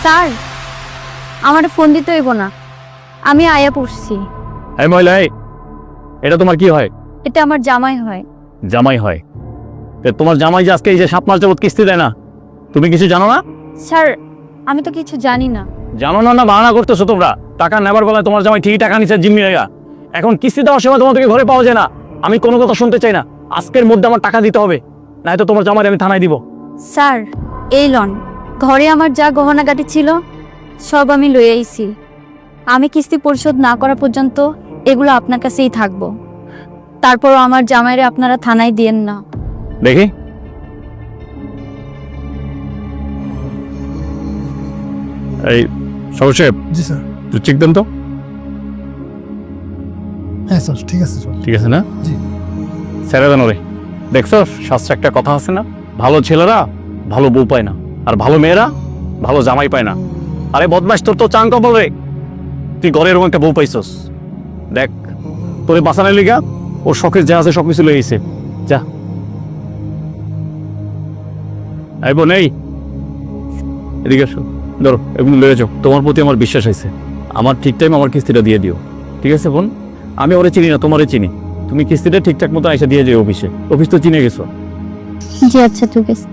Sir আমার phone দিতে হইব না, আমি আয়া পড়ছি। এই মহিলা, এটা তোমার কি হয়? এটা আমার জামাই হয়। জামাই হয়? তোমার জামাই যে আজকে এই যে 7 মাস যাবত কিস্তি দেয় না, তুমি কিছু জানো না? স্যার আমি তো কিছু জানি না। জানো না? না বাহানা করতেছো তোমরা। টাকা নেবার বেলায় তোমার জামাই ঠিকই টাকা নিচ্ছে জিম্মি হয়ে। এখন কিস্তি দেওয়ার সময় তোমাদেরকে ঘরে পাওয়া যায় না। আমি কোনো কথা শুনতে চাই না। আজকের মধ্যে আমার টাকা দিতে হবে, নয়তো তোমার জামাই আমি থানায় দিব। স্যার এই লন, ঘরে আমার যা গহনাগাটি ছিল সব আমি লই আইছি। আমি কিস্তি পরিশোধ না করা পর্যন্ত এগুলো আপনার কাছেই থাকবো। তারপরও আমার জামাইরে আপনারা থানায় দিয়েন না। দেখি এই সরষেব, জি স্যার। তুই চেক দেন তো। হ্যাঁ স্যার, ঠিক আছে স্যার। ঠিক আছে না? জি। ছেড়ে দেন ওরে। দেখছো শাস্ত্রে একটা কথা আছে না, ভালো ছেলেরা ভালো বউ পায় না, আর ভালো মেয়েরা ভালো জামাই পায় না। আরে বদমাস, তোর তো চাং কপাল রে, তুই ঘরে এরকম একটা বউ পাইছস। দেখ তোরে বাঁচানোর লিগা ওর শখের যা আছে সবকিছু লয়ে গেছে। যা আইব নেই, এদিকে এসো। ধরো এগুলো লয়ে যাও, তোমার প্রতি আমার বিশ্বাস হয়েছে। আমার ঠিক টাইম আমার কিস্তিটা দিয়ে দিও, ঠিক আছে বোন? আমি ওরে চিনি না, তোমারে চিনি। তুমি কিস্তিটা ঠিকঠাক মতো এসে দিয়ে যাও অফিসে। অফিস তো চিনে গেছো। জি আচ্ছা ঠিক আছে।